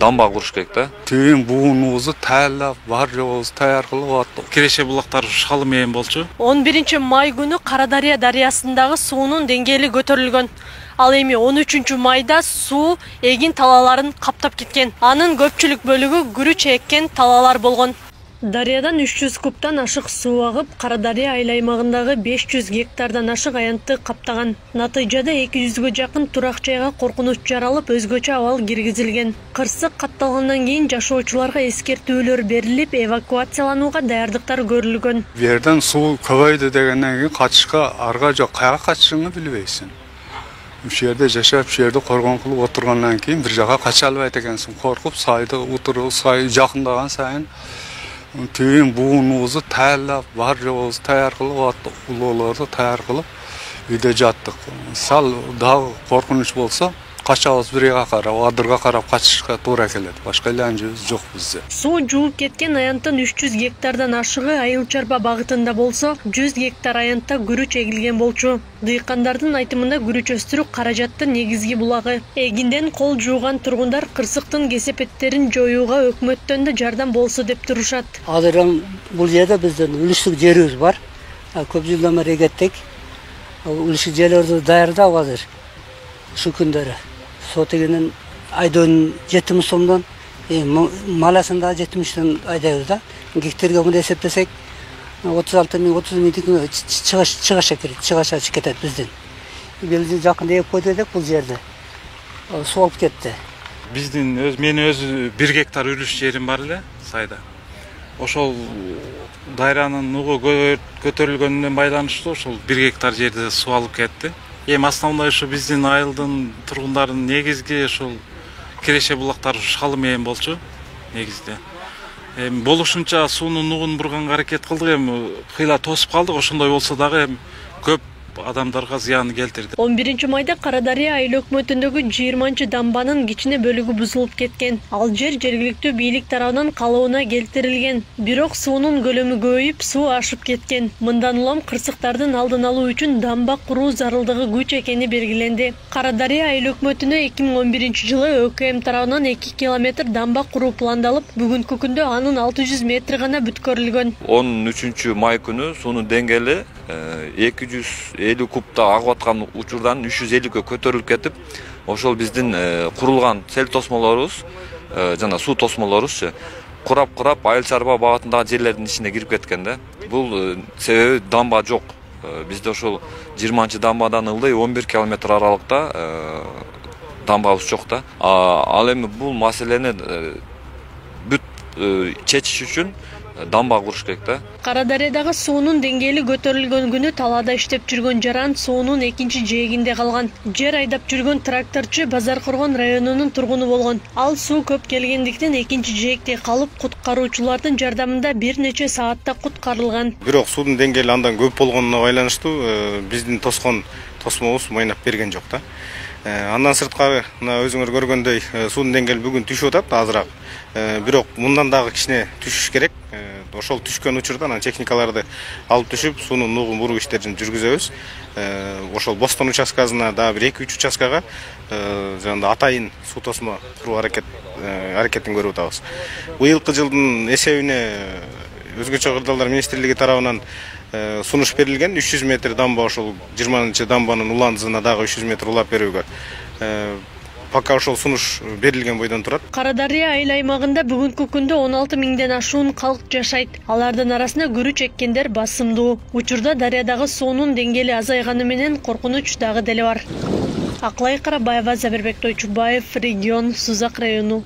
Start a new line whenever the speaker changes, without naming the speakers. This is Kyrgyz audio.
дамба куруш керек да.
Түйін буынуызы тәллап, бар жоғыз таяр қылып атты.
Киреше булактар шалы менен болчу.
11 май күнү Карадария дарыясындагы суунун деңгээли көтөрүлгөн. Ал эми 13 майда суу эгин талаларын каптап кеткен. Анын көпчүлүк бөлүгү күрүч эккен талалар болгон. Дарыядан 300 кубтан ашык суу агып, Карадария айыл аймагындагы 500 гектардан ашык аянтты каптаган. Натыйжада 200гө жакын турак жайга коркунуч жаралып, өзгөчө абал киргизилген. Кырсык катталгандан кийин жашоочуларга эскертүүлөр берилип, эвакуацияланууга даярдыктар көрүлгөн.
Берден суу көбөйдү дегенден кийин качышка арга жок, каяка качышыңды билбейсиң. Жерде жашап, жерде коргон кылып отургандан кийин бир жака кача албайт экенсиң. Коркуп, сайды утуруп, сай жакындаган сайын түйін буынуызы тәллап, бар жоғыз таяр қылып атты, улууларды таяр қылып үйде жаттық. Сал дағы қорқыныш болса, қачабыз бірге қарап, адырға қарап қачышқа тура келеді. Башқа иланжыбыз жоқ бізде.
Суу жууп кеткен аянттын 300 гектардан ашыгы айыл чарба багытында болсо, 100 гектар аянтта күрүч эгилген болчу. Дыйкандардын айтымында күрүч өстүрүү каражаттын негизги булагы. Эгинден кол жууган тургундар кырсыктын кесепеттерин жоюуга өкмөттөн да жардам болсо деп турушат.
Азыр бул жерде биздин үлүштүк жерибиз бар. Көп жылдан бери эгеттик. Үлүштүк жерлерди даярдап азыр. Шу күндөрү. Сотегенин айдын 70 сомдон, маласында 70 айдайбыз да. Гектарга мындай эсептесек 36 миң 30 миң чыгаша кетет бизден. Белди жакында эп койду деп бул жерде. Суу алып кетти.
Биздин мен өзү 1 гектар үлүш жерим бар эле сайда. Ошол дайранын нугу көтөрүлгөнүнөн байланыштуу ошол 1 гектар жерде суу алып кетти. Основной ушу биздин айылдын тургундарынын негизги ошол киреше булактар шалы менен болчу негизде. Болушунча суунун нугун бурганга аракет кылдык, кыйла тосуп калдык, ошондой болсо дагы көп адамдарга зыян келтирди.
11 майда Карадария айыл өкмөтүндөгү 20 дамбанын кичине бөлүгү бузулуп кеткен. Ал жер жергиликтүү бийлик тарабынан калыбына келтирилген. Бирок суунун көлөмү көбөйүп, суу ашып кеткен. Мындан улам кырсыктардын алдын алуу үчүн дамба куруу зарылдыгы күч экени белгиленди. Карадария айыл өкмөтүнө 2011 жылы ÖKM тарабынан 2 километр дамба куруу пландалып, бүгүнкү күндө анын 600 метри гана бүткөрүлгөн.
13 май күнү суунун деңгээли 250 кубта агып аткан учурдан 350гө көтөрүлүп кетип, ошол биздин курулган сел тосмолорубуз, жана суу тосмолорубуз курап айыл чарба багытындагы жерлердин ичине кирип кеткен да. Бул себеби дамба жок. Бизде ошол 20 дамбадан ылдый 11 километр аралыкта дамбабыз жок да. Ал эми бул маселени бүт чечиш үчүн дамба куруш керек да.
Карадариядагы суунун деңгээли көтөрүлгөн күнү талаада иштеп жүргөн жаран суунун экинчи жээгинде калган. Жер айдап жүргөн тракторчу Базаркоргон районунун тургуну болгон. Ал суу көп келгендиктен экинчи жээгде калып, куткаруучулардын жардамында бир нече саатта куткарылган.
Бирок суунун деңгээли андан көп болгонуна байланыштуу биздин тоскон тосмобуз майнап берген жок да. Андан сырткары мына өзүңөр көргөндөй суунун деңгээли бүгүн түшүп атат азыраак. Бирок мындан дагы кичине түшүш керек. Ошол түшкөн учурда техникаларды алып түшүп, суунун нугун буруу иштерин жүргүзөбүз. Ошол Бостон участкасына дагы бир 2-3 участкага жана атайын суу тосмо куруу аракетин көрүп атабыз. Быйылкы жылдын эсебине өзгөчө кырдаалдар министрлиги тарабынан сунуш берилген 300 метр дамба, ошол 20 дамбанын уландысына дагы 300 метр улап берүүгө. Пока ошол сунуш берилген бойдон турат.
Карадария айыл аймагында бүгүнкү күндө 16 миңден ашуун калк жашайт. Алардын арасында күрүч эккендер басымдуу. Учурда дарыядагы суунун деңгээли азайганы менен коркунуч дагы деле бар. Аклай Карабаева, Забирбек Тойчубаев, регион, Сузак району.